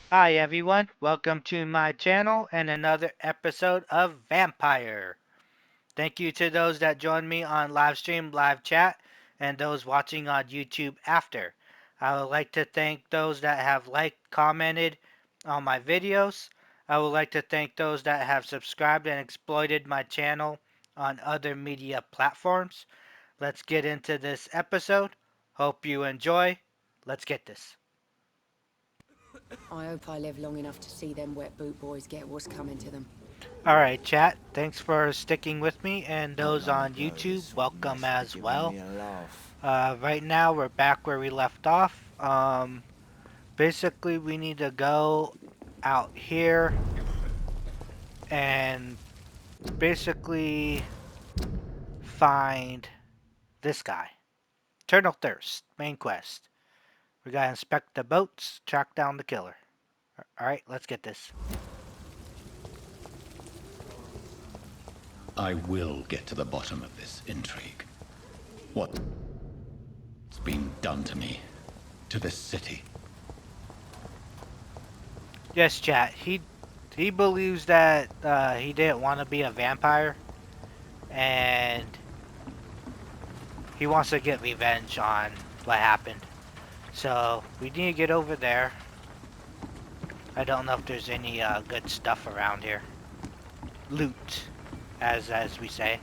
Hi everyone, welcome to my channel and another episode of Vampyr. Thank you to those that joined me on live stream, live chat, and those watching on YouTube after. I would like to thank those that have liked, commented on my videos. I would like to thank those that have subscribed and exploited my channel on other media platforms. Let's get into this episode. Hope you enjoy. Let's get this. I hope I live long enough to see them wet boot boys get what's coming to them. Alright, chat. Thanks for sticking with me, and Not those long on ago, YouTube, this would welcome must be as giving well. me a laugh. Right now, we're back where we left off. Basically, we need to go out here and basically find this guy. Eternal Thirst, main quest. We gotta inspect the boats, track down the killer. Alright, let's get this. I will get to the bottom of this intrigue. What's been done to me, to this city? Yes, chat. He believes that he didn't want to be a vampire, and he wants to get revenge on what happened. So we need to get over there. I don't know if there's any good stuff around here. Loot, as we say.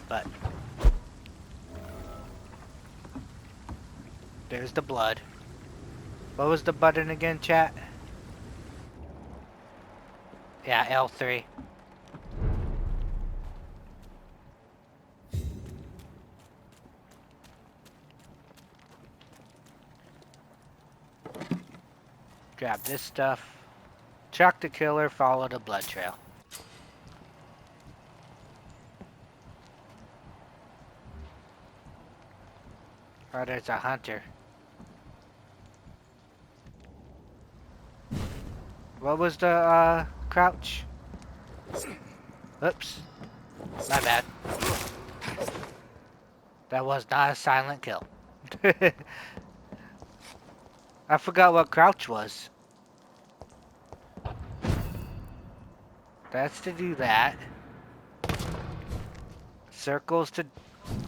But there's the blood. What was the button again, chat? Yeah, L3. Grab this stuff. Track the killer, follow the blood trail. Oh, there's a hunter. What was the crouch? Oops. My bad. That was not a silent kill. I forgot what crouch was. That's to do that. Circle's to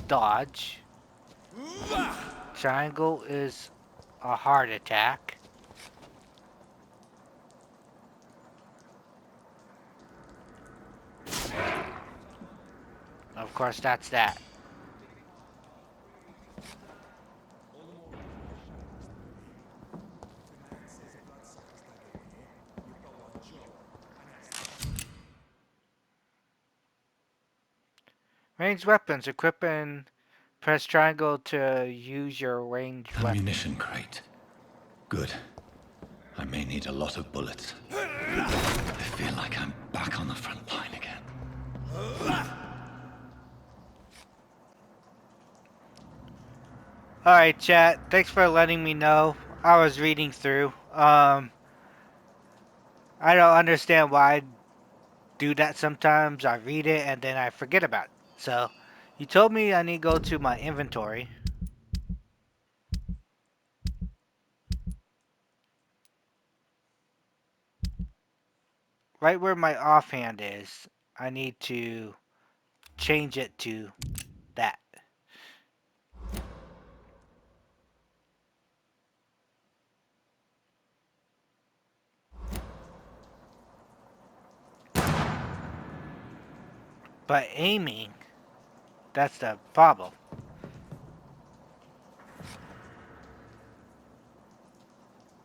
dodge. Triangle is a heart attack. Of course, that's that. Ranged weapons. Equip and press triangle to use your ranged weapon. Ammunition crate. Good. I may need a lot of bullets. I feel like I'm back on the front line again. Alright, chat. Thanks for letting me know. I was reading through. I don't understand why I do that sometimes. I read it and then I forget about it. So, you told me I need to go to my inventory. Right where my offhand is, I need to change it to that. But aiming, that's the problem.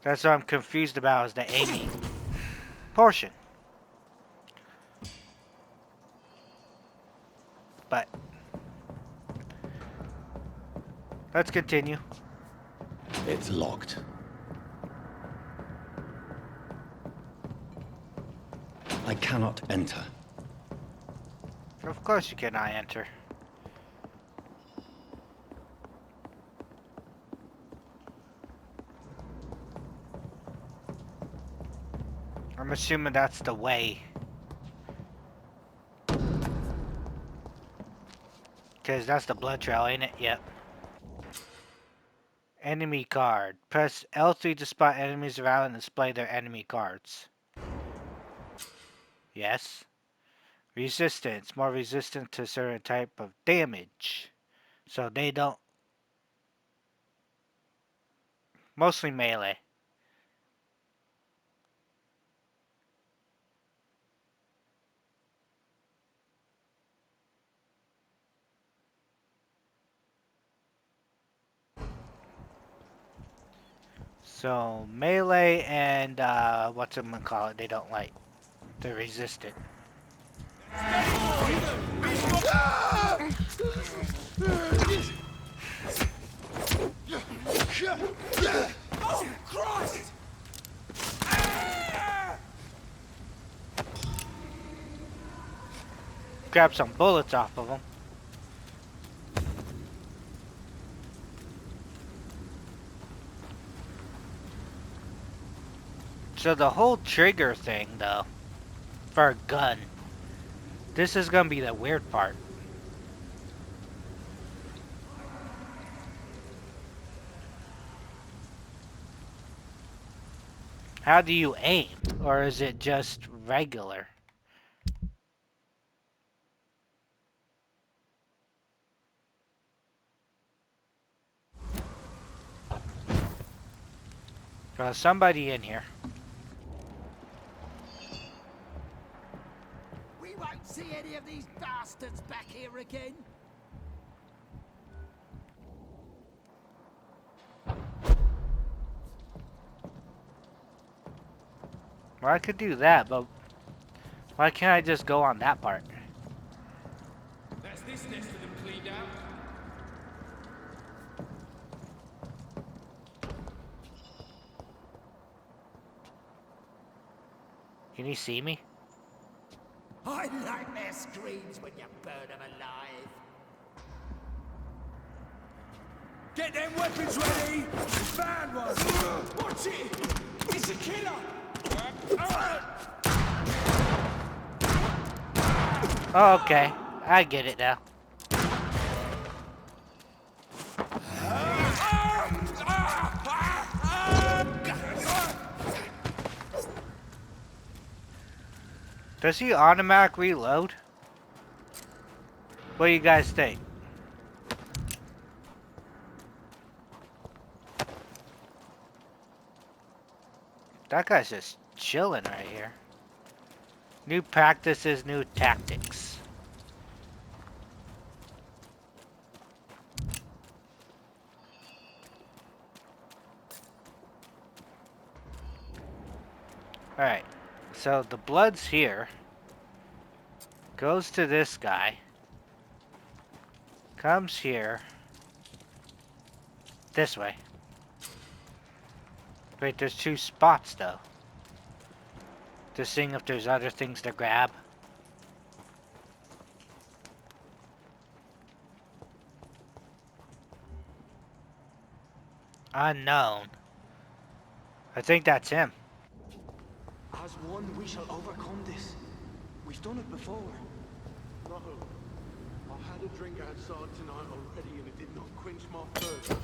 That's what I'm confused about, is the aiming portion. But let's continue. It's locked. I cannot enter. Of course you cannot enter. I'm assuming that's the way. Because that's the blood trail, ain't it? Yep. Enemy card. Press L3 to spot enemies around and display their enemy cards. Yes. Resistance. More resistant to certain type of damage. So they don't... Mostly melee. So melee and whatchamacallit, they don't like. They're resistant. Oh, Christ! Grab some bullets off of them. So the whole trigger thing, though, for a gun, this is gonna be the weird part. How do you aim? Or is it just regular? There's somebody in here. We won't see any of these bastards back here again. Well, I could do that, but why can't I just go on that part? That's this nest of them cleaned out. Can you see me? I like their screams when you burn them alive. Get them weapons ready! Found one! Watch it! It's a killer! Oh, okay. I get it now. Does he automatic reload? What do you guys think? That guy's just chilling right here. New practices, new tactics. Alright, so the blood's here. Goes to this guy. Comes here. This way. Wait, there's two spots though. Just seeing if there's other things to grab. Unknown. I think that's him. As one, we shall overcome this. We've done it before. No. I had a drink outside tonight already and it did not quench my thirst.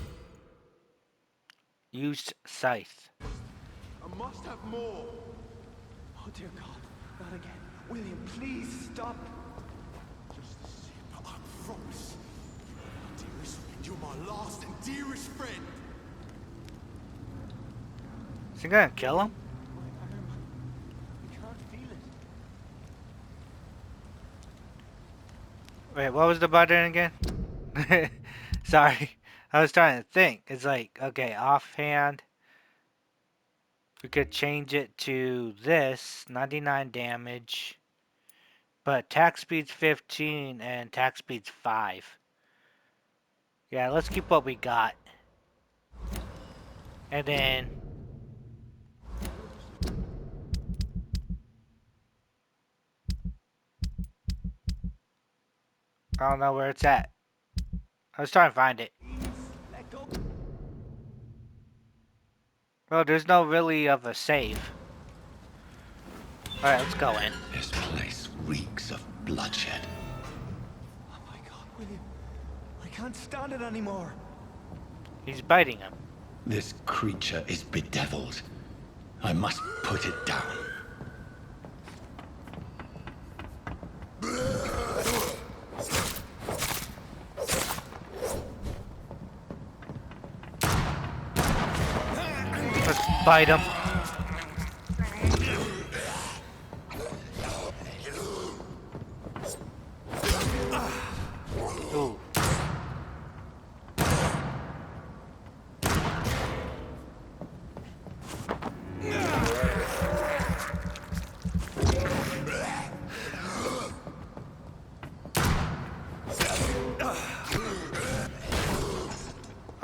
Used scythe. I must have more. Oh dear God, not again. William, please stop. Just a sip, but I promise. Dearest friend, you're my last and dearest friend. Is he gonna kill him? My arm. I can't feel it. Wait, what was the button again? Sorry. I was trying to think. It's like, okay, offhand. We could change it to this, 99 damage. But attack speed's 15 and attack speed's 5. Yeah, let's keep what we got. And then... I don't know where it's at. I was trying to find it. Let go. Well, there's no really of a save. Alright, let's go in. This place reeks of bloodshed. Oh my God, William. I can't stand it anymore. He's biting him. This creature is bedeviled. I must put it down. Let's bite him. Ooh.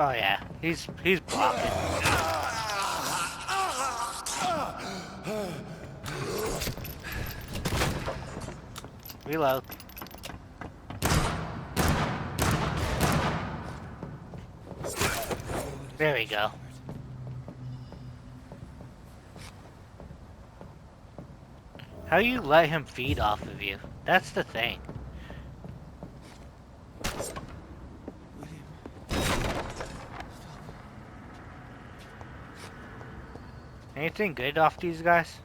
Oh yeah, he's blocking. Reload. There we go. How you let him feed off of you? That's the thing. Anything good off these guys?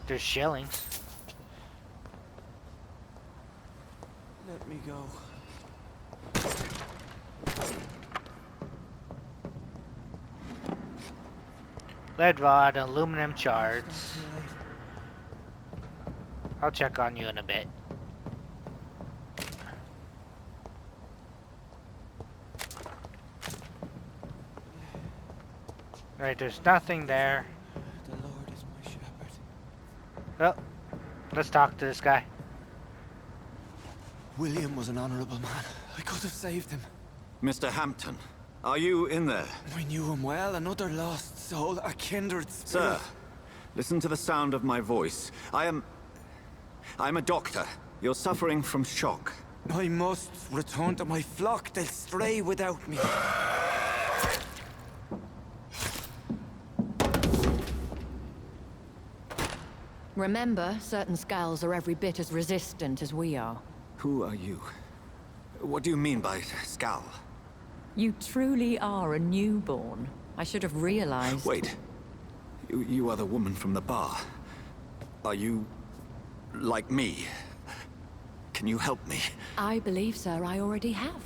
There's shillings. Let me go. Lead rod, aluminum shards. I'll check on you in a bit. Right, there's nothing there. The Lord is my shepherd. Well, let's talk to this guy. William was an honorable man. I could have saved him. Mr. Hampton, are you in there? I knew him well, another lost soul, a kindred spirit. Sir, listen to the sound of my voice. I'm a doctor. You're suffering from shock. I must return to my flock. They'll stray without me. Remember, certain skulls are every bit as resistant as we are. Who are you? What do you mean by Scal? You truly are a newborn. I should have realized. Wait. You are the woman from the bar. Are you... like me? Can you help me? I believe, sir, I already have.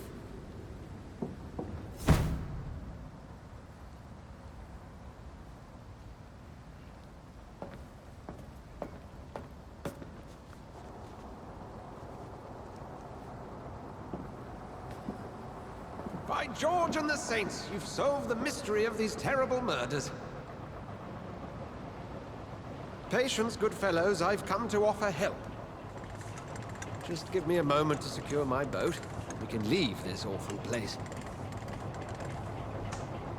By George and the Saints, you've solved the mystery of these terrible murders. Patience, good fellows, I've come to offer help. Just give me a moment to secure my boat. We can leave this awful place.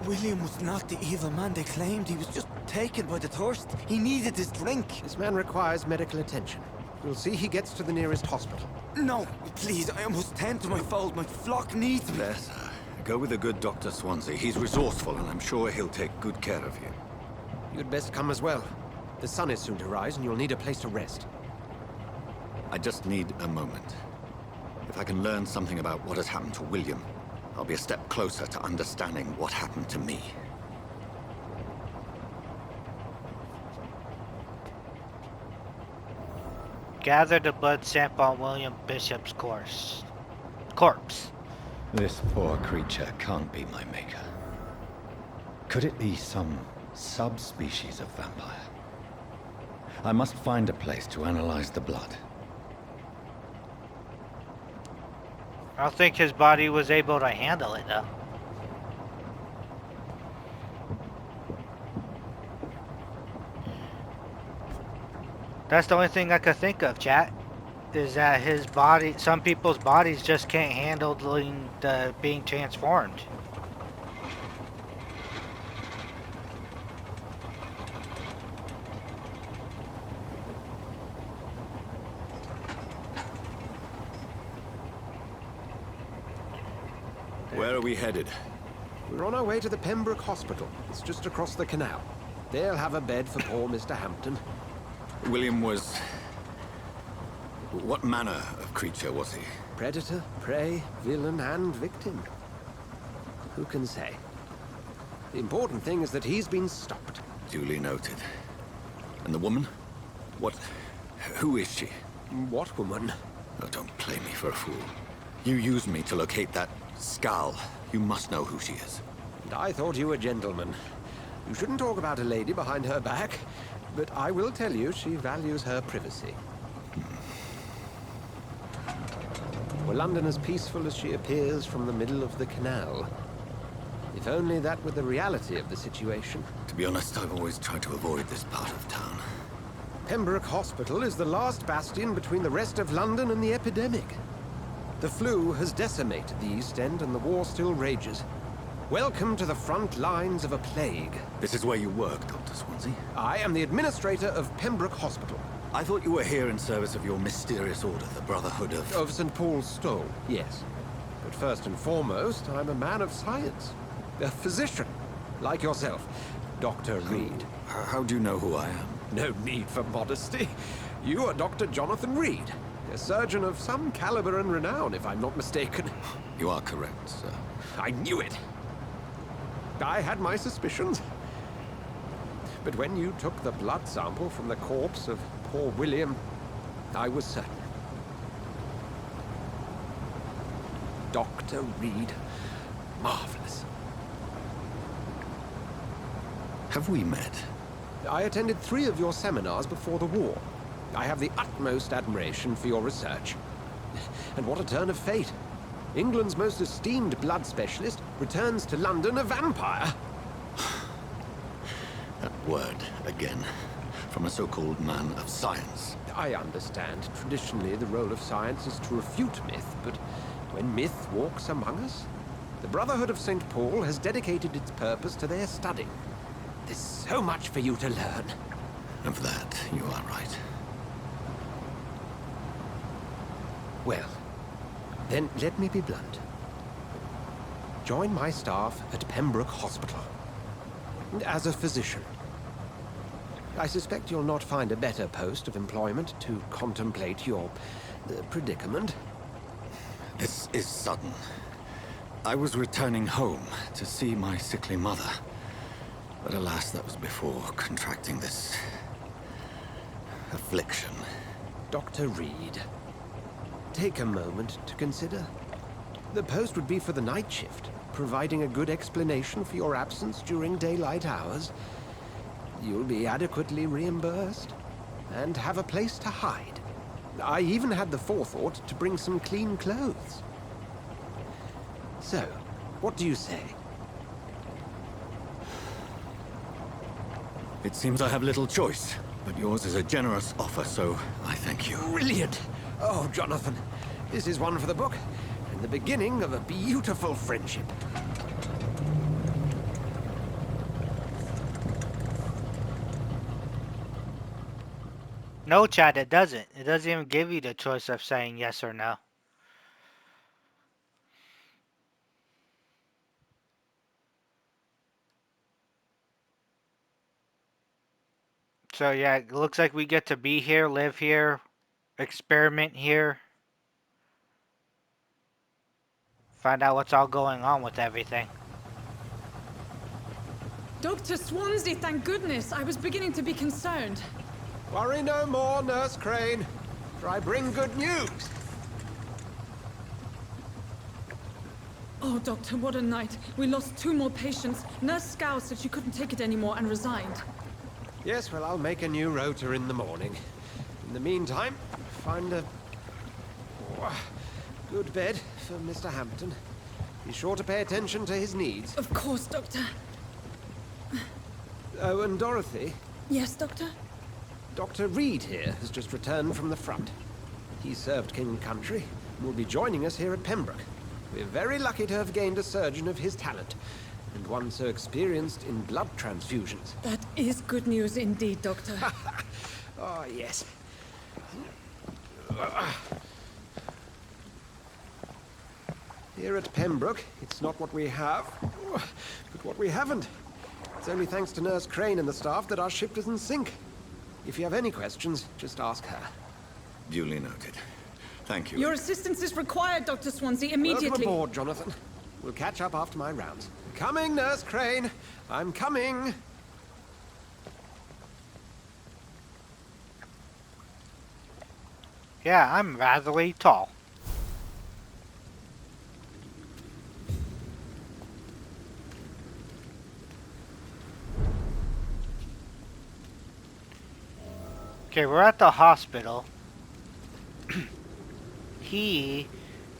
William was not the evil man they claimed. He was just taken by the thirst. He needed his drink. This man requires medical attention. We'll see he gets to the nearest hospital. No, please, I must tend to my fold. My flock needs me. There, sir. Go with the good Dr. Swansea. He's resourceful, and I'm sure he'll take good care of you. You'd best come as well. The sun is soon to rise, and you'll need a place to rest. I just need a moment. If I can learn something about what has happened to William, I'll be a step closer to understanding what happened to me. Gather the blood sample on William Bishop's corpse. This poor creature can't be my maker. Could it be some subspecies of vampire? I must find a place to analyze the blood. I don't think his body was able to handle it, though. That's the only thing I could think of, chat. Is that his body, some people's bodies just can't handle being transformed. Where are we headed? We're on our way to the Pembroke Hospital. It's just across the canal. They'll have a bed for poor Mr. Hampton. William was... what manner of creature was he? Predator, prey, villain, and victim. Who can say? The important thing is that he's been stopped. Duly noted. And the woman? Who is she? What woman? Oh, don't play me for a fool. You used me to locate that skull. You must know who she is. And I thought you a gentleman. You shouldn't talk about a lady behind her back, but I will tell you she values her privacy. Were London as peaceful as she appears from the middle of the canal? If only that were the reality of the situation. To be honest, I've always tried to avoid this part of town. Pembroke Hospital is the last bastion between the rest of London and the epidemic. The flu has decimated the East End and the war still rages. Welcome to the front lines of a plague. This is where you work, Dr. Swansea? I am the administrator of Pembroke Hospital. I thought you were here in service of your mysterious order, the Brotherhood of... Of St. Paul's Stole, yes. But first and foremost, I'm a man of science. A physician, like yourself, Dr. Reed. How do you know who I am? No need for modesty. You are Dr. Jonathan Reed, a surgeon of some caliber and renown, if I'm not mistaken. You are correct, sir. I knew it. I had my suspicions. But when you took the blood sample from the corpse of poor William, I was certain. Dr. Reed. Marvelous. Have we met? I attended 3 of your seminars before the war. I have the utmost admiration for your research. And what a turn of fate. England's most esteemed blood specialist returns to London a vampire. That word, again. From a so-called man of science. I understand. Traditionally, the role of science is to refute myth, but when myth walks among us, the Brotherhood of St. Paul has dedicated its purpose to their study. There's so much for you to learn. Of that, you are right. Well, then let me be blunt. Join my staff at Pembroke Hospital. As a physician. I suspect you'll not find a better post of employment to contemplate your predicament. This is sudden. I was returning home to see my sickly mother. But alas, that was before contracting this... affliction. Dr. Reed, take a moment to consider. The post would be for the night shift, providing a good explanation for your absence during daylight hours. You'll be adequately reimbursed, and have a place to hide. I even had the forethought to bring some clean clothes. So, what do you say? It seems I have little choice, but yours is a generous offer, so I thank you. Brilliant! Oh, Jonathan, this is one for the book, and the beginning of a beautiful friendship. No, Chad, it doesn't. It doesn't even give you the choice of saying yes or no. So yeah, it looks like we get to be here, live here, experiment here. Find out what's all going on with everything. Dr. Swansea, thank goodness. I was beginning to be concerned. Worry no more, Nurse Crane, for I bring good news. Oh, Doctor, what a night. We lost 2 more patients. Nurse Scow said she couldn't take it anymore and resigned. Yes, well, I'll make a new rota in the morning. In the meantime, find a good bed for Mr. Hampton. Be sure to pay attention to his needs. Of course, Doctor. Oh, and Dorothy? Yes, Doctor? Dr. Reed here has just returned from the front. He served King and Country and will be joining us here at Pembroke. We're very lucky to have gained a surgeon of his talent, and one so experienced in blood transfusions. That is good news indeed, Doctor. Oh, yes. Here at Pembroke, it's not what we have, but what we haven't. It's only thanks to Nurse Crane and the staff that our ship doesn't sink. If you have any questions, just ask her. Duly noted. Thank you. Your assistance is required, Dr. Swansea, immediately. Welcome aboard, Jonathan. We'll catch up after my rounds. Coming, Nurse Crane. I'm coming. Yeah, I'm rather tall. Okay, we're at the hospital. He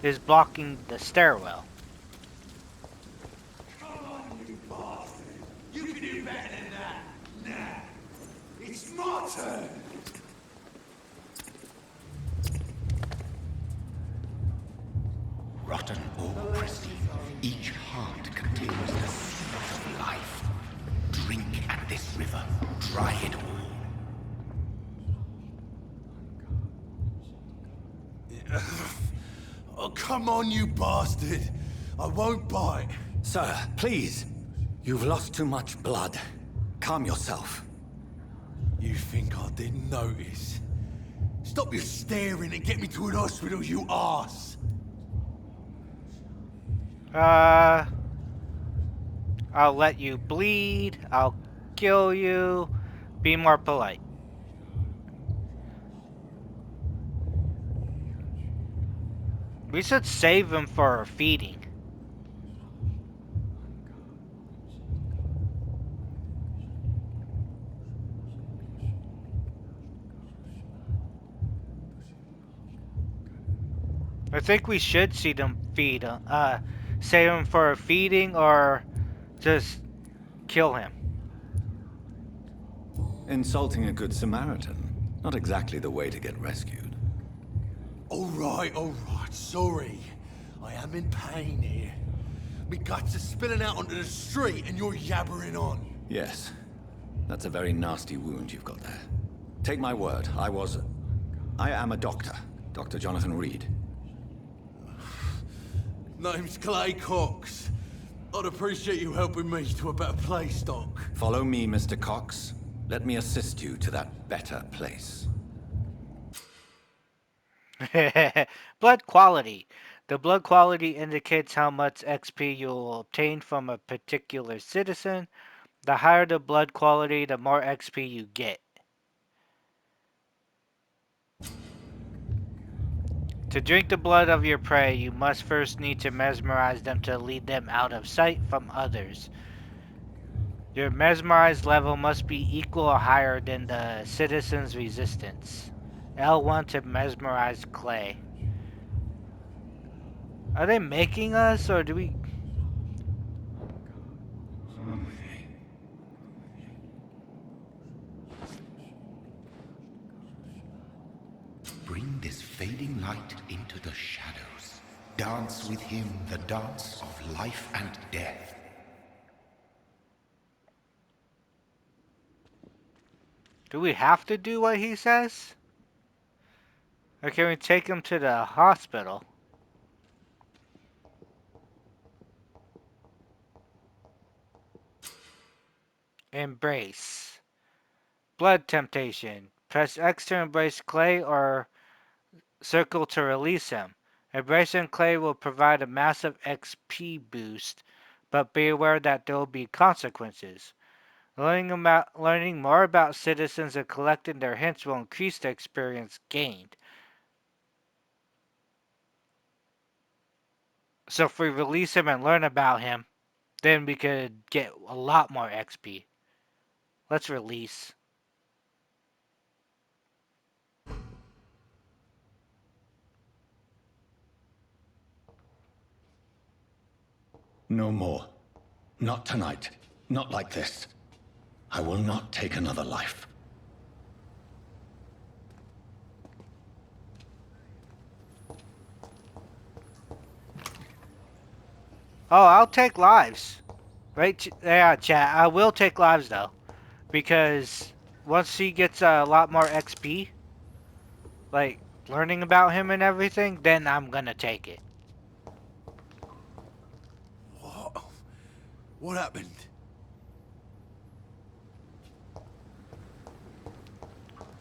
is blocking the stairwell. Come on, you bastard! You can do better than that! Nah! It's my turn! Rotten or pristine, each heart contains the seed of life. Drink at this river, dry it all. Oh, come on, you bastard! I won't bite. Sir, please. You've lost too much blood. Calm yourself. You think I didn't notice? Stop your staring and get me to an hospital, you arse! I'll let you bleed. I'll kill you. Be more polite. We should save him for feeding. I think we should see them feed. Save him for feeding or just kill him. Insulting a good Samaritan. Not exactly the way to get rescued. Alright, sorry. I am in pain here. Me guts are spilling out onto the street and you're yabbering on. Yes. That's a very nasty wound you've got there. Take my word, I am a doctor. Dr. Jonathan Reed. Name's Clay Cox. I'd appreciate you helping me to a better place, Doc. Follow me, Mr. Cox. Let me assist you to that better place. Blood quality. The blood quality indicates how much XP you will obtain from a particular citizen. The higher the blood quality, the more XP you get. To drink the blood of your prey, you must first need to mesmerize them to lead them out of sight from others. Your mesmerized level must be equal or higher than the citizen's resistance. L1 to mesmerize Clay. Are they making us, or do we... Bring this fading light into the shadows. Dance with him the dance of life and death. Do we have to do what he says? Or can we take him to the hospital? Embrace. Blood temptation. Press X to embrace Clay or circle to release him. Embracing Clay will provide a massive XP boost, but be aware that there will be consequences. Learning more about citizens and collecting their hints will increase the experience gained. So if we release him and learn about him, then we could get a lot more XP. Let's release. No more. Not tonight. Not like this. I will not take another life. Oh, I'll take lives. Right? Yeah, chat. I will take lives, though. Because once he gets a lot more XP, like, learning about him and everything, then I'm gonna take it. What happened?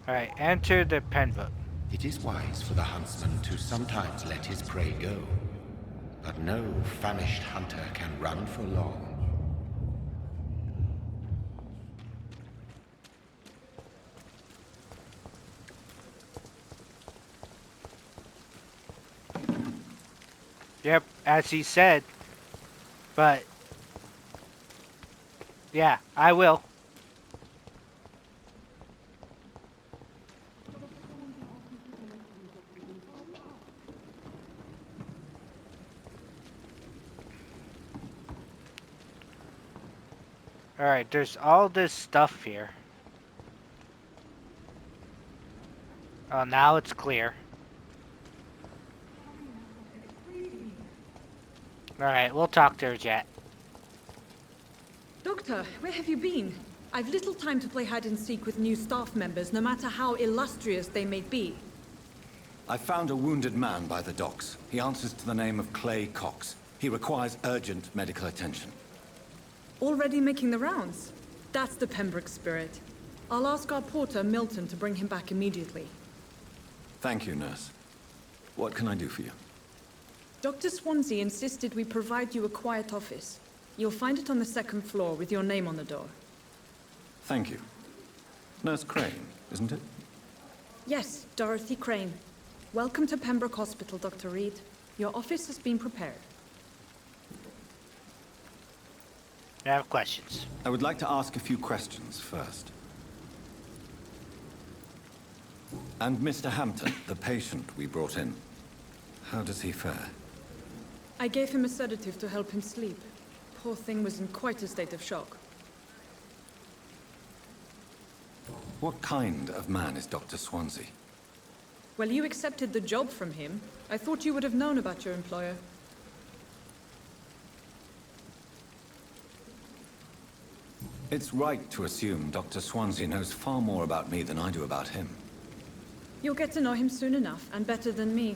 Alright, enter the pen book. It is wise for the huntsman to sometimes let his prey go. But no famished hunter can run for long. Yep, as he said. But yeah, I will. Alright, there's all this stuff here. Oh, now it's clear. Alright, we'll talk to her, Jet. Doctor, where have you been? I've little time to play hide and seek with new staff members, no matter how illustrious they may be. I found a wounded man by the docks. He answers to the name of Clay Cox. He requires urgent medical attention. Already making the rounds? That's the Pembroke spirit. I'll ask our porter, Milton, to bring him back immediately. Thank you, nurse. What can I do for you? Dr. Swansea insisted we provide you a quiet office. You'll find it on the second floor with your name on the door. Thank you. Nurse Crane, isn't it? Yes, Dorothy Crane. Welcome to Pembroke Hospital, Dr. Reed. Your office has been prepared. I have questions. I would like to ask a few questions first. And Mr. Hampton, the patient we brought in, how does he fare? I gave him a sedative to help him sleep. Poor thing was in quite a state of shock. What kind of man is Dr. Swansea? Well, you accepted the job from him. I thought you would have known about your employer. It's right to assume Dr. Swansea knows far more about me than I do about him. You'll get to know him soon enough, and better than me.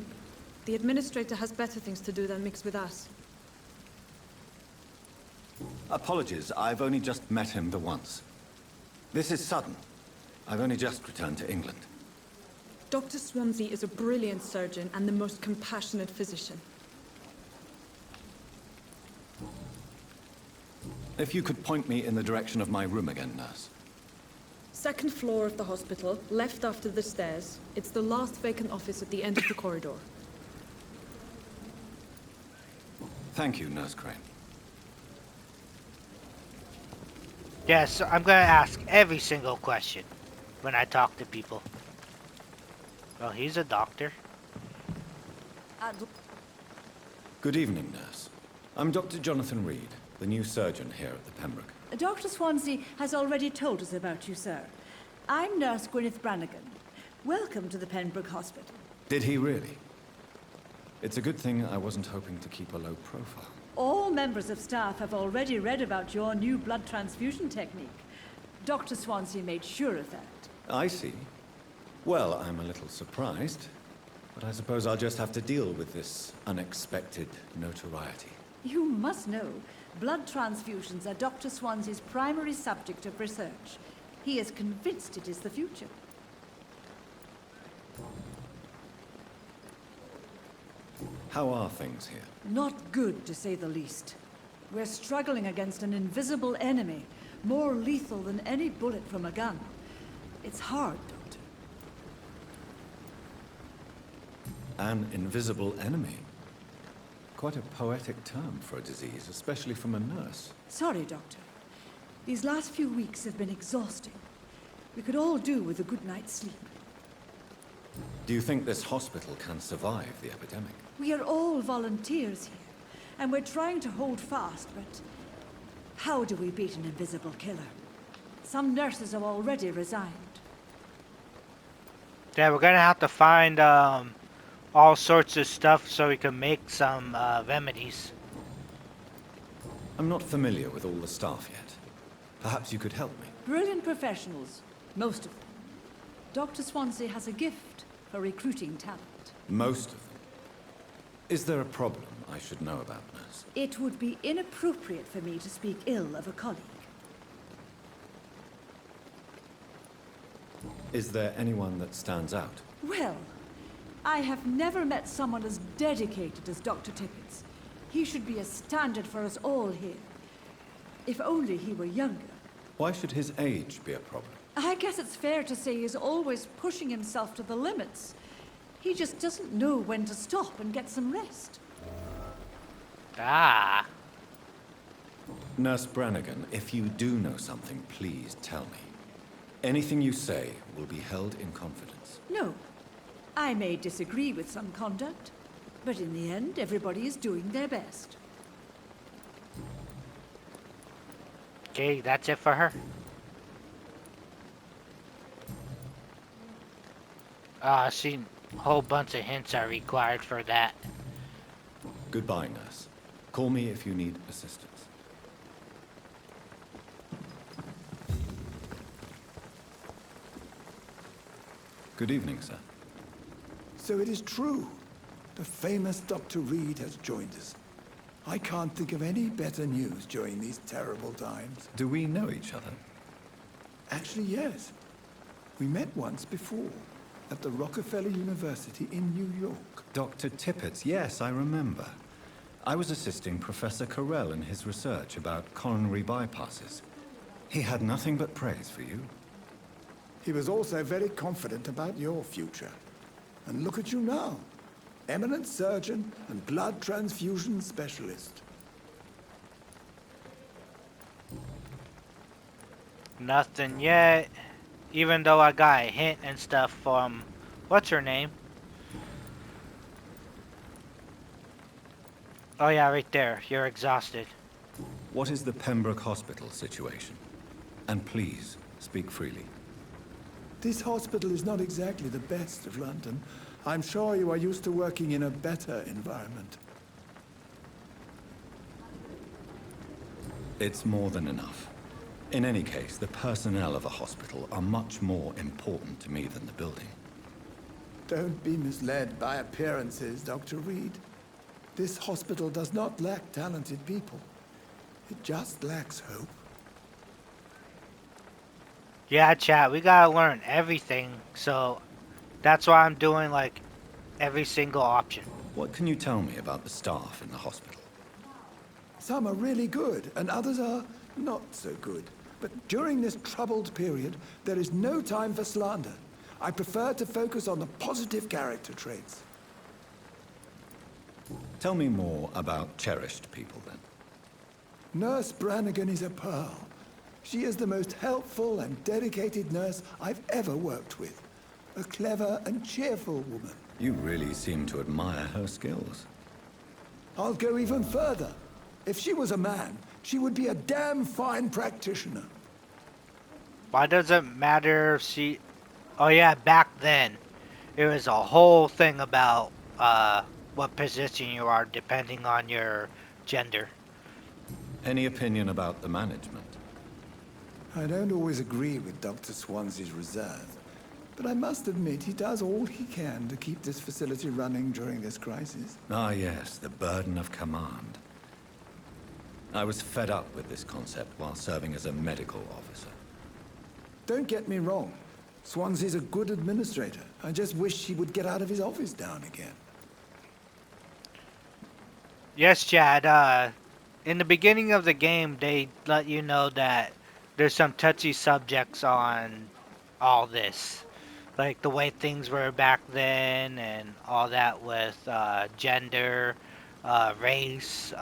The administrator has better things to do than mix with us. Apologies, I've only just met him the once. This is sudden. I've only just returned to England. Dr. Swansea is a brilliant surgeon and the most compassionate physician. If you could point me in the direction of my room again, nurse. Second floor of the hospital, left after the stairs. It's the last vacant office at the end of the corridor. Thank you, Nurse Crane. Yes, so I'm gonna ask every single question when I talk to people. Well, he's a doctor. Good evening, nurse. I'm Dr. Jonathan Reed, the new surgeon here at the Pembroke. Dr. Swansea has already told us about you, sir. I'm Nurse Gwyneth Brannigan. Welcome to the Pembroke Hospital. Did he really? It's a good thing I wasn't hoping to keep a low profile. All members of staff have already read about your new blood transfusion technique. Dr. Swansea made sure of that. I see. Well, I'm a little surprised, but I suppose I'll just have to deal with this unexpected notoriety. You must know, blood transfusions are Dr. Swansea's primary subject of research. He is convinced it is the future. How are things here? Not good, to say the least. We're struggling against an invisible enemy, more lethal than any bullet from a gun. It's hard, Doctor. An invisible enemy? Quite a poetic term for a disease, especially from a nurse. Sorry, Doctor. These last few weeks have been exhausting. We could all do with a good night's sleep. Do you think this hospital can survive the epidemic? We are all volunteers here, and we're trying to hold fast, but how do we beat an invisible killer? Some nurses have already resigned. Yeah, we're gonna have to find all sorts of stuff so we can make some remedies. I'm not familiar with all the staff yet. Perhaps you could help me. Brilliant professionals, most of them. Dr. Swansea has a gift for recruiting talent. Most of them. Is there a problem I should know about, nurse? It would be inappropriate for me to speak ill of a colleague. Is there anyone that stands out? Well, I have never met someone as dedicated as Dr. Tippett's. He should be a standard for us all here. If only he were younger. Why should his age be a problem? I guess it's fair to say he's always pushing himself to the limits. He just doesn't know when to stop and get some rest. Ah. Nurse Brannigan, if you do know something, please tell me. Anything you say will be held in confidence. No. I may disagree with some conduct, but in the end, everybody is doing their best. Okay, that's it for her. I see a whole bunch of hints are required for that. Goodbye, nurse. Call me if you need assistance. Good evening, sir. So it is true. The famous Dr. Reed has joined us. I can't think of any better news during these terrible times. Do we know each other? Actually, yes. We met once before, at the Rockefeller University in New York. Dr. Tippett, yes, I remember. I was assisting Professor Carell in his research about coronary bypasses. He had nothing but praise for you. He was also very confident about your future. And look at you now. Eminent surgeon and blood transfusion specialist. Nothing yet. Even though I got a hint and stuff from... What's her name? Oh yeah, right there. You're exhausted. What is the Pembroke Hospital situation? And please, speak freely. This hospital is not exactly the best of London. I'm sure you are used to working in a better environment. It's more than enough. In any case, the personnel of a hospital are much more important to me than the building. Don't be misled by appearances, Dr. Reed. This hospital does not lack talented people. It just lacks hope. Yeah, chat, we gotta learn everything, so that's why I'm doing like every single option. What can you tell me about the staff in the hospital? Some are really good, and others are not so good. But during this troubled period, there is no time for slander. I prefer to focus on the positive character traits. Tell me more about cherished people, then. Nurse Brannigan is a pearl. She is the most helpful and dedicated nurse I've ever worked with. A clever and cheerful woman. You really seem to admire her skills. I'll go even further. If she was a man, she would be a damn fine practitioner. Why does it matter if she... Oh yeah, back then, it was a whole thing about what position you are depending on your gender. Any opinion about the management? I don't always agree with Dr. Swansea's reserve, but I must admit he does all he can to keep this facility running during this crisis. Ah yes, the burden of command. I was fed up with this concept while serving as a medical officer. Don't get me wrong. Swansea's a good administrator. I just wish he would get out of his office down again. Yes, Chad, in the beginning of the game, they let you know that there's some touchy subjects on all this. Like the way things were back then and all that with gender, race,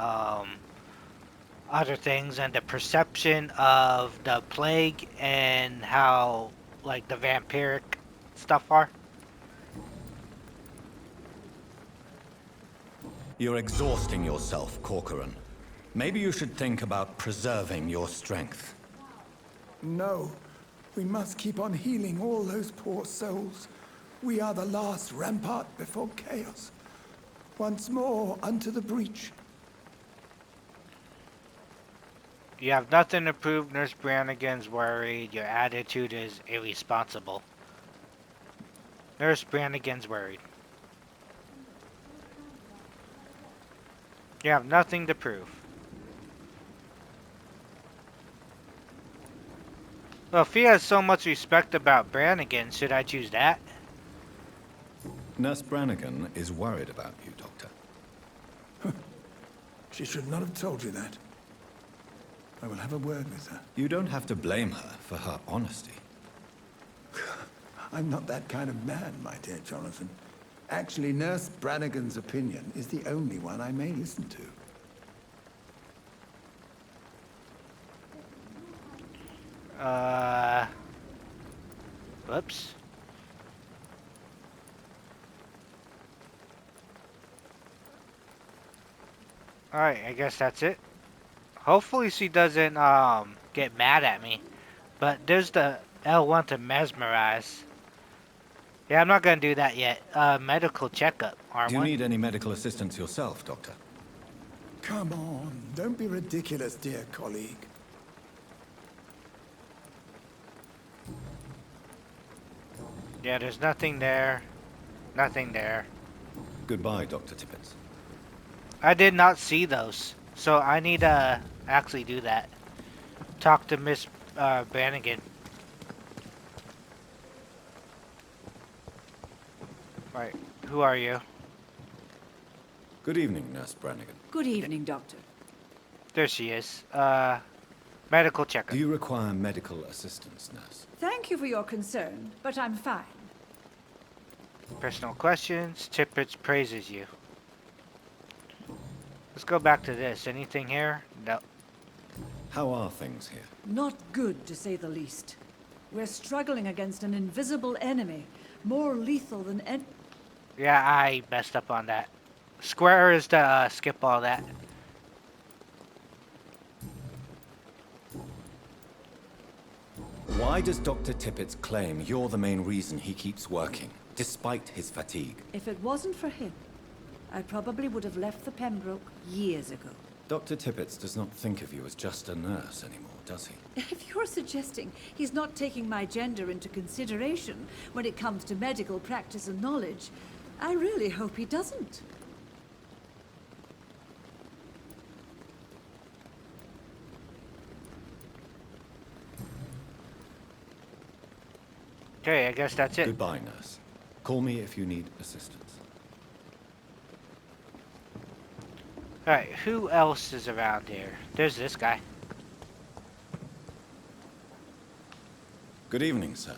other things, and the perception of the plague and how like the vampiric stuff are. You're exhausting yourself, Corcoran. Maybe you should think about preserving your strength. No. We must keep on healing all those poor souls. We are the last rampart before chaos. Once more, unto the breach. You have nothing to prove. Nurse Brannigan's worried. Your attitude is irresponsible. Nurse Brannigan's worried. You have nothing to prove. Well, if he has so much respect about Brannigan, should I choose that? Nurse Brannigan is worried about you, Doctor. She should not have told you that. I will have a word with her. You don't have to blame her for her honesty. I'm not that kind of man, my dear Jonathan. Actually, Nurse Brannigan's opinion is the only one I may listen to. Whoops. Alright, I guess that's it. Hopefully she doesn't get mad at me. But there's the L1 to mesmerize. Yeah, I'm not gonna do that yet. Medical checkup. Do you need any medical assistance yourself, Doctor? Come on, don't be ridiculous, dear colleague. Yeah, there's nothing there. Nothing there. Goodbye, Dr. Tippett. I did not see those. So I need to actually do that. Talk to Miss Brannigan. Right, who are you? Good evening, Nurse Brannigan. Good evening, Doctor. There she is. Medical checkup. Do you require medical assistance, nurse? Thank you for your concern, but I'm fine. Personal questions. Tippett praises you. Let's go back to this. Anything here? No. How are things here? Not good, to say the least. We're struggling against an invisible enemy, more lethal than Yeah, I messed up on that. Square is to skip all that. Why does Dr. Tippett claim you're the main reason he keeps working, despite his fatigue? If it wasn't for him, I probably would have left the Pembroke years ago. Dr. Tippett does not think of you as just a nurse anymore, does he? If you're suggesting he's not taking my gender into consideration when it comes to medical practice and knowledge, I really hope he doesn't. Okay, I guess that's it. Goodbye, nurse. Call me if you need assistance. Alright, who else is around here? There's this guy. Good evening, sir.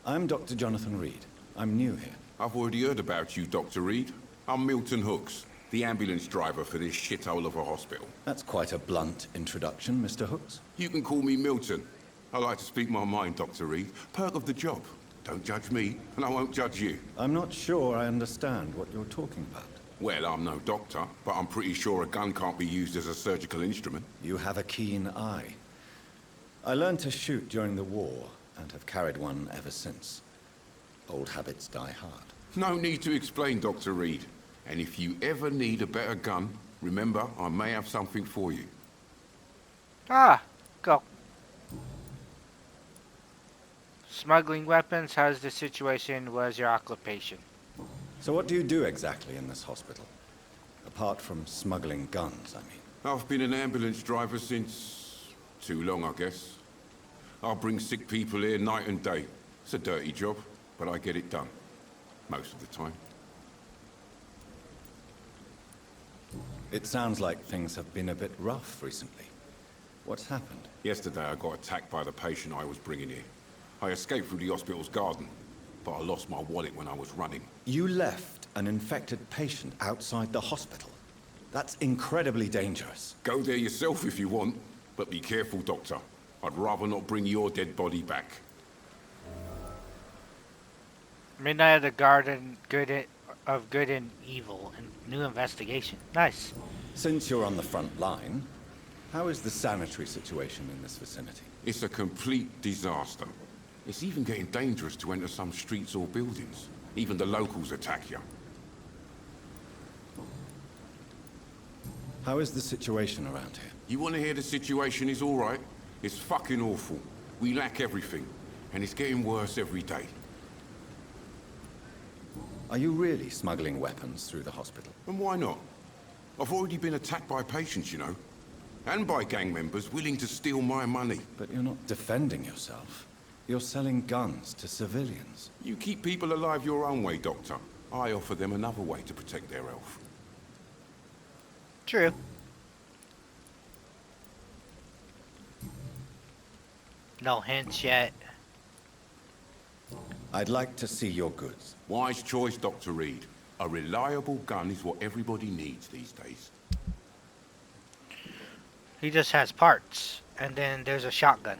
I'm Dr. Jonathan Reed. I'm new here. I've already heard about you, Dr. Reed. I'm Milton Hooks, the ambulance driver for this shithole of a hospital. That's quite a blunt introduction, Mr. Hooks. You can call me Milton. I like to speak my mind, Dr. Reed. Perk of the job. Don't judge me, and I won't judge you. I'm not sure I understand what you're talking about. Well, I'm no doctor, but I'm pretty sure a gun can't be used as a surgical instrument. You have a keen eye. I learned to shoot during the war, and have carried one ever since. Old habits die hard. No need to explain, Dr. Reed. And if you ever need a better gun, remember, I may have something for you. Ah, go. Smuggling weapons, how's the situation? What's your occupation? So what do you do exactly in this hospital? Apart from smuggling guns, I mean. I've been an ambulance driver since... too long, I guess. I bring sick people here night and day. It's a dirty job, but I get it done. Most of the time. It sounds like things have been a bit rough recently. What's happened? Yesterday I got attacked by the patient I was bringing here. I escaped through the hospital's garden, but I lost my wallet when I was running. You left an infected patient outside the hospital? That's incredibly dangerous. Go there yourself if you want, but be careful, Doctor. I'd rather not bring your dead body back. Midnight of the Garden, of Good and Evil, and new investigation. Nice. Since you're on the front line, how is the sanitary situation in this vicinity? It's a complete disaster. It's even getting dangerous to enter some streets or buildings. Even the locals attack you. How is the situation around here? You want to hear the situation is all right? It's fucking awful. We lack everything, and it's getting worse every day. Are you really smuggling weapons through the hospital? And why not? I've already been attacked by patients, you know. And by gang members willing to steal my money. But you're not defending yourself. You're selling guns to civilians. You keep people alive your own way, Doctor. I offer them another way to protect their health. True. No hints yet. I'd like to see your goods. Wise choice, Dr. Reed. A reliable gun is what everybody needs these days. He just has parts. And then there's a shotgun.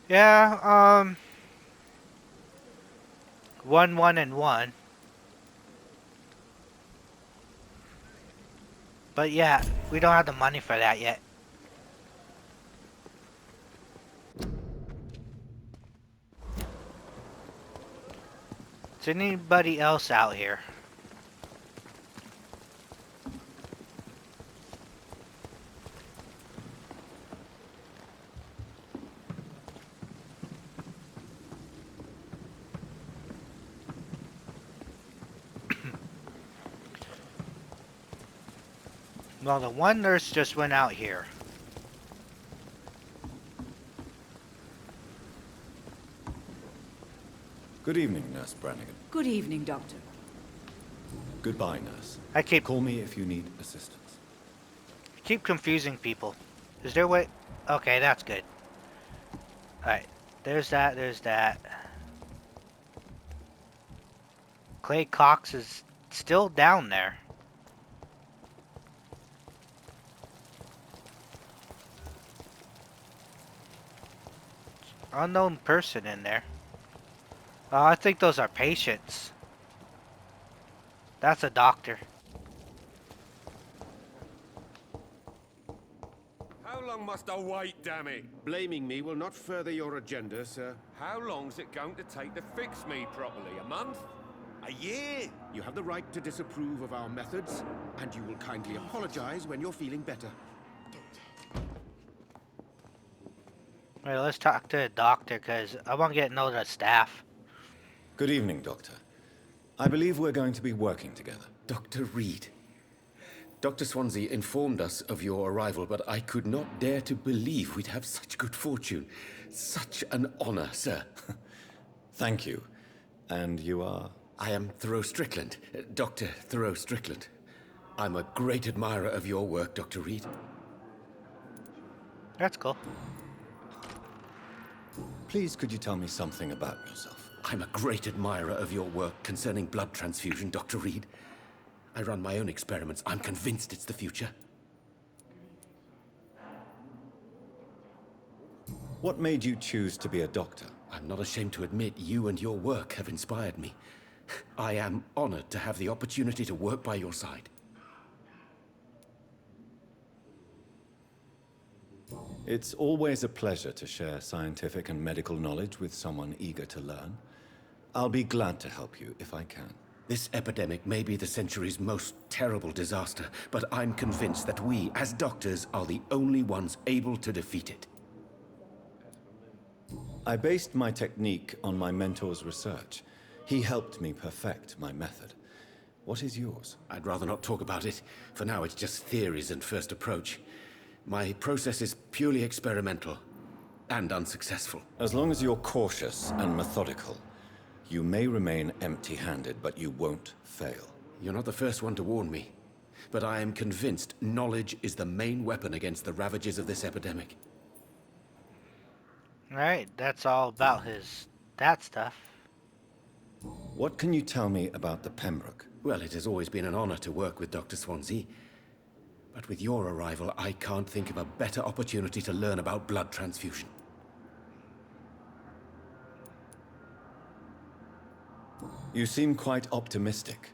Yeah, 1, 1, and 1. But yeah, we don't have the money for that yet. Is anybody else out here? Well, the one nurse just went out here. Good evening, Nurse Brannigan. Good evening, Doctor. Goodbye, Nurse. I keep... Call me if you need assistance. Keep confusing people. Is there a way... Okay, that's good. Alright. There's that, there's that. Clay Cox is still down there. Unknown person in there. Oh, I think those are patients. That's a doctor. How long must I wait, damn it? Blaming me will not further your agenda, sir. How long's it going to take to fix me properly? A month? A year? You have the right to disapprove of our methods, and you will kindly apologize when you're feeling better. Alright, let's talk to the doctor, because I want to get to know the staff. Good evening, Doctor. I believe we're going to be working together. Dr. Reed. Dr. Swansea informed us of your arrival, but I could not dare to believe we'd have such good fortune. Such an honor, sir. Thank you. And you are? I am Thoreau Strickland, Dr. Thoreau Strickland. I'm a great admirer of your work, Dr. Reed. That's cool. Please, could you tell me something about yourself? I'm a great admirer of your work concerning blood transfusion, Dr. Reed. I run my own experiments. I'm convinced it's the future. What made you choose to be a doctor? I'm not ashamed to admit you and your work have inspired me. I am honored to have the opportunity to work by your side. It's always a pleasure to share scientific and medical knowledge with someone eager to learn. I'll be glad to help you if I can. This epidemic may be the century's most terrible disaster, but I'm convinced that we, as doctors, are the only ones able to defeat it. I based my technique on my mentor's research. He helped me perfect my method. What is yours? I'd rather not talk about it. For now, it's just theories and first approach. My process is purely experimental and unsuccessful. As long as you're cautious and methodical, you may remain empty-handed, but you won't fail. You're not the first one to warn me, but I am convinced knowledge is the main weapon against the ravages of this epidemic. Alright, that's all about that stuff. What can you tell me about the Pembroke? Well, it has always been an honor to work with Dr. Swansea. But with your arrival, I can't think of a better opportunity to learn about blood transfusion. You seem quite optimistic.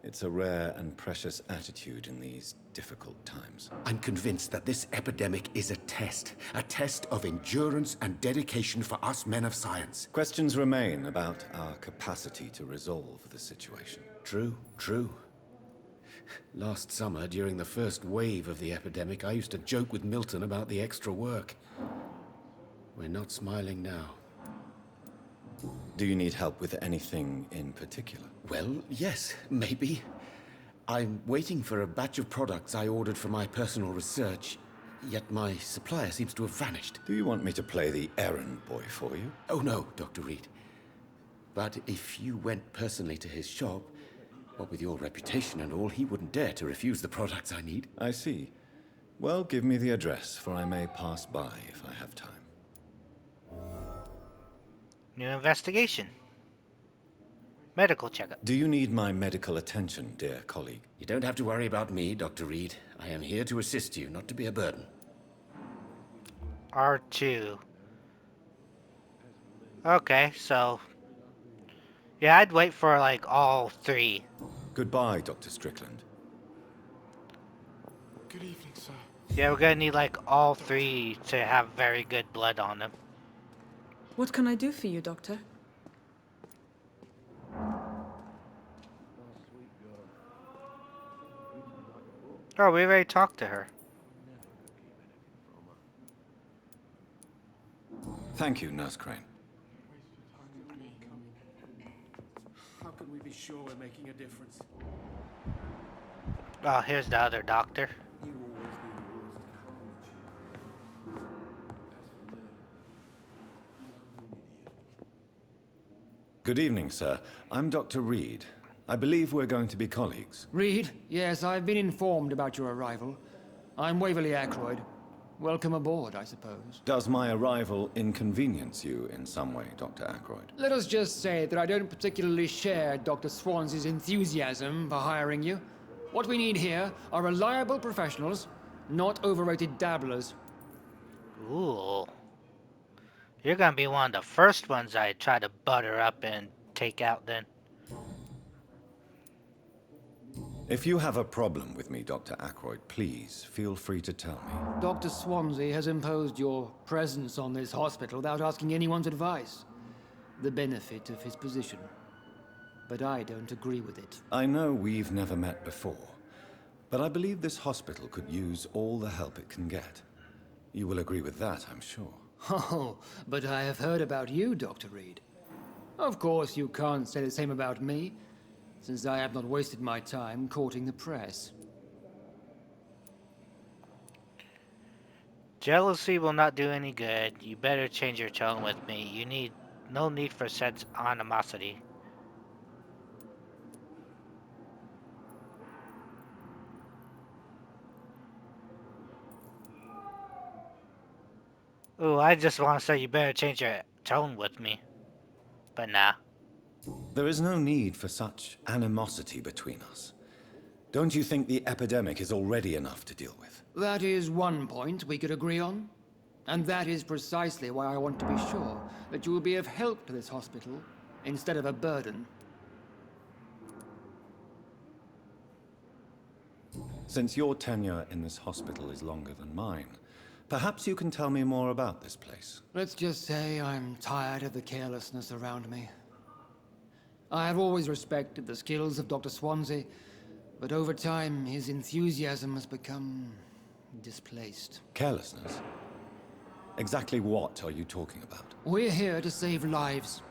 It's a rare and precious attitude in these difficult times. I'm convinced that this epidemic is a test of endurance and dedication for us men of science. Questions remain about our capacity to resolve the situation. True, true. Last summer, during the first wave of the epidemic, I used to joke with Milton about the extra work. We're not smiling now. Do you need help with anything in particular? Well, yes, maybe. I'm waiting for a batch of products I ordered for my personal research, yet my supplier seems to have vanished. Do you want me to play the errand boy for you? Oh no, Dr. Reed. But if you went personally to his shop, what with your reputation and all, he wouldn't dare to refuse the products I need. I see. Well, give me the address, for I may pass by if I have time. New investigation. Medical checkup. Do you need my medical attention, dear colleague? You don't have to worry about me, Dr. Reed. I am here to assist you, not to be a burden. R2. Okay, so... yeah, I'd wait for, like, all three. Goodbye, Dr. Strickland. Good evening, sir. Yeah, we're gonna need, like, all three to have very good blood on them. What can I do for you, Doctor? Oh, we already talked to her. Thank you, Nurse Crane. How can we be sure we're making a difference? Oh, here's the other doctor. Good evening, sir. I'm Dr. Reed. I believe we're going to be colleagues. Reed? Yes, I've been informed about your arrival. I'm Waverly Ackroyd. Welcome aboard, I suppose. Does my arrival inconvenience you in some way, Dr. Ackroyd? Let us just say that I don't particularly share Dr. Swansey's enthusiasm for hiring you. What we need here are reliable professionals, not overrated dabblers. Ooh. You're gonna be one of the first ones I try to butter up and take out then. If you have a problem with me, Dr. Ackroyd, please feel free to tell me. Dr. Swansey has imposed your presence on this hospital without asking anyone's advice. The benefit of his position. But I don't agree with it. I know we've never met before, but I believe this hospital could use all the help it can get. You will agree with that, I'm sure. Oh, but I have heard about you, Dr. Reed. Of course, you can't say the same about me, since I have not wasted my time courting the press. Jealousy will not do any good. You better change your tone with me. You need no need for such animosity. Ooh, I just want to say you better change your tone with me. But nah. There is no need for such animosity between us. Don't you think the epidemic is already enough to deal with? That is one point we could agree on. And that is precisely why I want to be sure that you will be of help to this hospital, instead of a burden. Since your tenure in this hospital is longer than mine, perhaps you can tell me more about this place. Let's just say I'm tired of the carelessness around me. I have always respected the skills of Dr. Swansey, but over time his enthusiasm has become displaced. Carelessness? Exactly what are you talking about? We're here to save lives.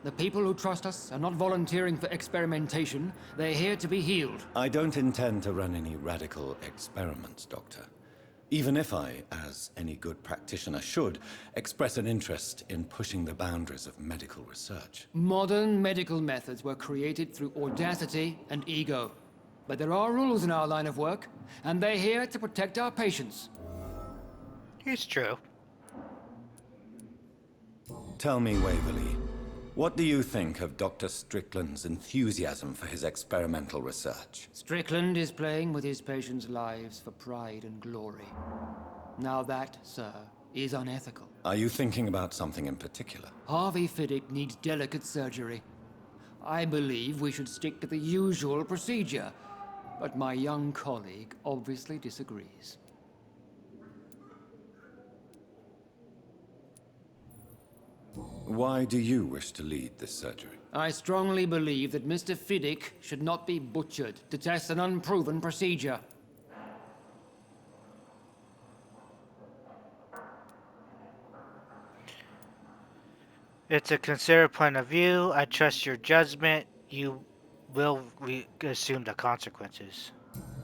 The people who trust us are not volunteering for experimentation. They're here to be healed. I don't intend to run any radical experiments, Doctor. Even if I, as any good practitioner should, express an interest in pushing the boundaries of medical research. Modern medical methods were created through audacity and ego. But there are rules in our line of work, and they're here to protect our patients. It's true. Tell me, Waverly, what do you think of Dr. Strickland's enthusiasm for his experimental research? Strickland is playing with his patients' lives for pride and glory. Now that, sir, is unethical. Are you thinking about something in particular? Harvey Fiddick needs delicate surgery. I believe we should stick to the usual procedure, but my young colleague obviously disagrees. Why do you wish to lead this surgery? I strongly believe that Mr. Fiddick should not be butchered to test an unproven procedure. It's a considered point of view. I trust your judgment. You will assume the consequences.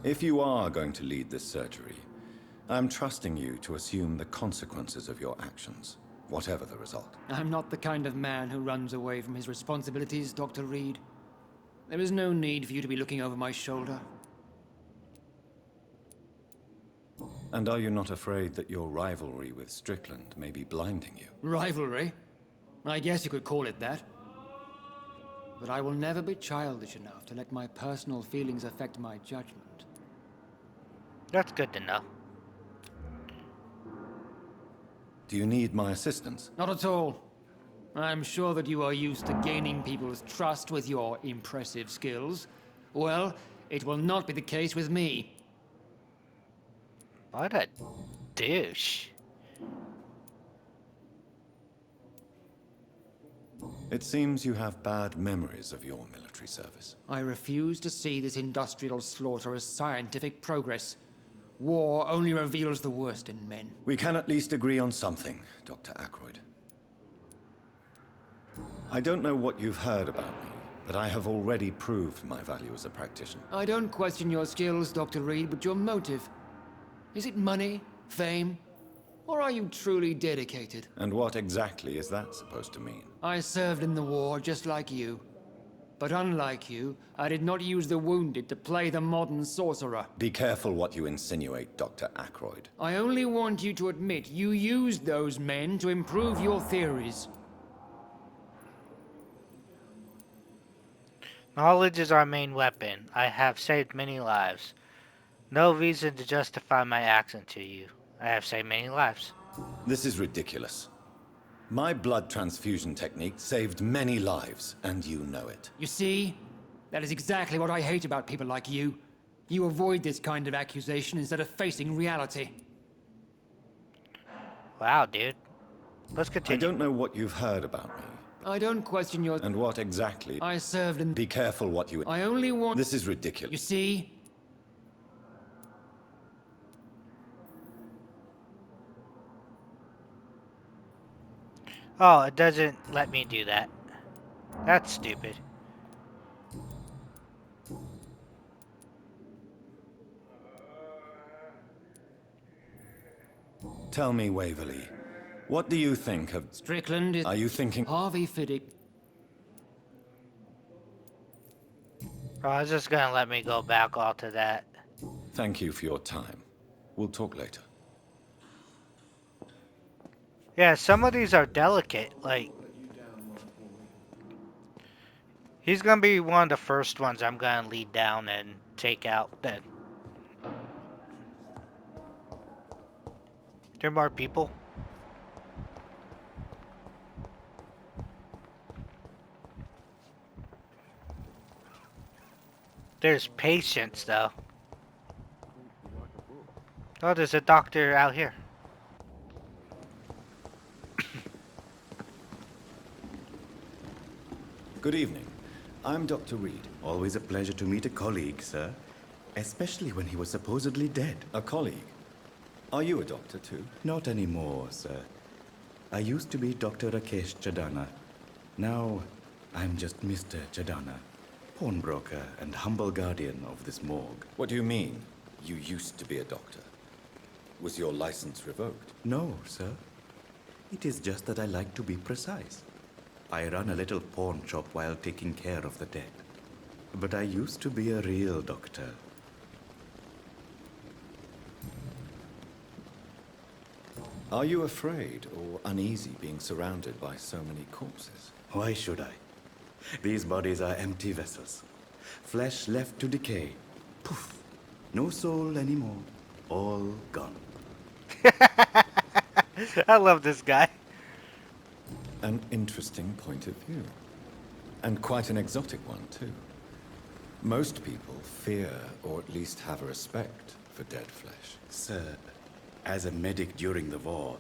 If you are going to lead this surgery, I'm trusting you to assume the consequences of your actions, whatever the result. I'm not the kind of man who runs away from his responsibilities, Dr. Reed. There is no need for you to be looking over my shoulder. And are you not afraid that your rivalry with Strickland may be blinding you? Rivalry? I guess you could call it that. But I will never be childish enough to let my personal feelings affect my judgment. That's good to know. Do you need my assistance? Not at all. I'm sure that you are used to gaining people's trust with your impressive skills. Well, it will not be the case with me. What a douche. It seems you have bad memories of your military service. I refuse to see this industrial slaughter as scientific progress. War only reveals the worst in men. We can at least agree on something, Dr. Ackroyd. I don't know what you've heard about me, but I have already proved my value as a practitioner. I don't question your skills, Dr. Reed, but your motive. Is it money, fame, or are you truly dedicated? And what exactly is that supposed to mean? I served in the war just like you. But unlike you, I did not use the wounded to play the modern sorcerer. Be careful what you insinuate, Dr. Ackroyd. I only want you to admit you used those men to improve your theories. Knowledge is our main weapon. I have saved many lives. No reason to justify my action to you. I have saved many lives. This is ridiculous. My blood transfusion technique saved many lives, and you know it. You see? That is exactly what I hate about people like you. You avoid this kind of accusation instead of facing reality. Wow, dude. Let's continue. I don't know what you've heard about me. I don't question your... And what exactly? I served in... Be careful what you... I only want... This is ridiculous. You see? Oh, it doesn't let me do that. That's stupid. Tell me, Waverly, what do you think of... Strickland is... Are you thinking... Harvey Fiddick. Oh, it's just gonna let me go back all to that. Thank you for your time. We'll talk later. Yeah, some of these are delicate, like... He's gonna be one of the first ones I'm gonna lead down and take out then. There are more people? There's patients, though. Oh, there's a doctor out here. Good evening. I'm Dr. Reed. Always a pleasure to meet a colleague, sir. Especially when he was supposedly dead. A colleague? Are you a doctor, too? Not anymore, sir. I used to be Dr. Rakesh Chadana. Now, I'm just Mr. Chadana, pawnbroker and humble guardian of this morgue. What do you mean, you used to be a doctor? Was your license revoked? No, sir. It is just that I like to be precise. I run a little pawn shop while taking care of the dead. But I used to be a real doctor. Are you afraid or uneasy being surrounded by so many corpses? Why should I? These bodies are empty vessels. Flesh left to decay. Poof. No soul anymore. All gone. I love this guy. An interesting point of view. And quite an exotic one, too. Most people fear, or at least have a respect, for dead flesh. Sir, as a medic during the war,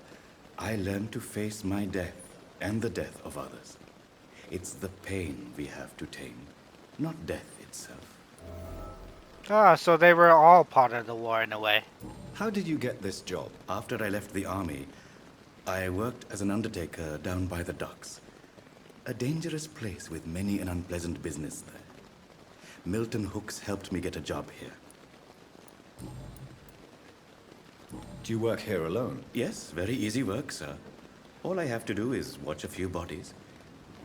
I learned to face my death and the death of others. It's the pain we have to tame, not death itself. Ah, so they were all part of the war in a way. How did you get this job? After I left the army, I worked as an undertaker down by the docks. A dangerous place with many an unpleasant business there. Milton Hooks helped me get a job here. Do you work here alone? Yes, very easy work, sir. All I have to do is watch a few bodies.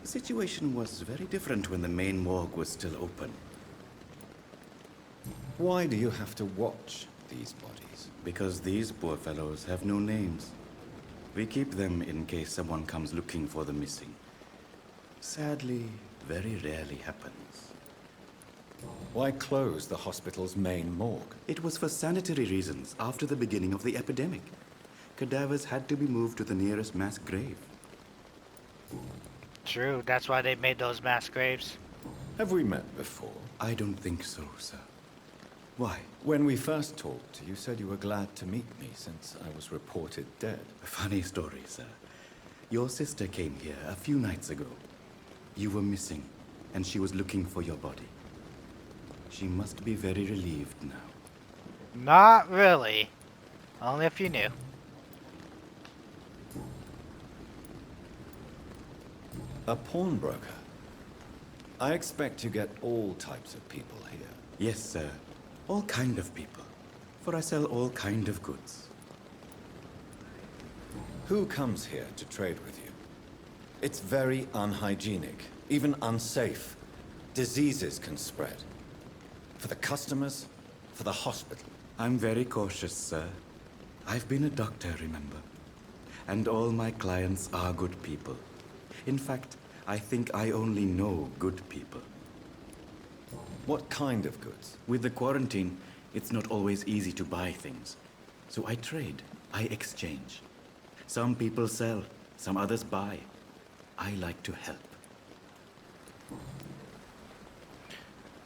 The situation was very different when the main morgue was still open. Why do you have to watch these bodies? Because these poor fellows have no names. We keep them in case someone comes looking for the missing. Sadly, very rarely happens. Why close the hospital's main morgue? It was for sanitary reasons after the beginning of the epidemic. Cadavers had to be moved to the nearest mass grave. True, that's why they made those mass graves. Have we met before? I don't think so, sir. Why? When we first talked, you said you were glad to meet me since I was reported dead. A funny story, sir. Your sister came here a few nights ago. You were missing, and she was looking for your body. She must be very relieved now. Not really. Only if you knew. A pawnbroker? I expect you get all types of people here. Yes, sir. All kind of people. For I sell all kind of goods. Who comes here to trade with you? It's very unhygienic, even unsafe. Diseases can spread. For the customers, for the hospital. I'm very cautious, sir. I've been a doctor, remember? And all my clients are good people. In fact, I think I only know good people. What kind of goods? With the quarantine, it's not always easy to buy things. So I trade, I exchange. Some people sell, some others buy. I like to help.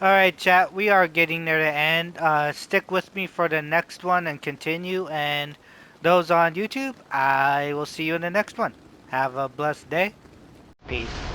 Alright, chat, we are getting near the end. Stick with me for the next one and continue. And those on YouTube, I will see you in the next one. Have a blessed day. Peace.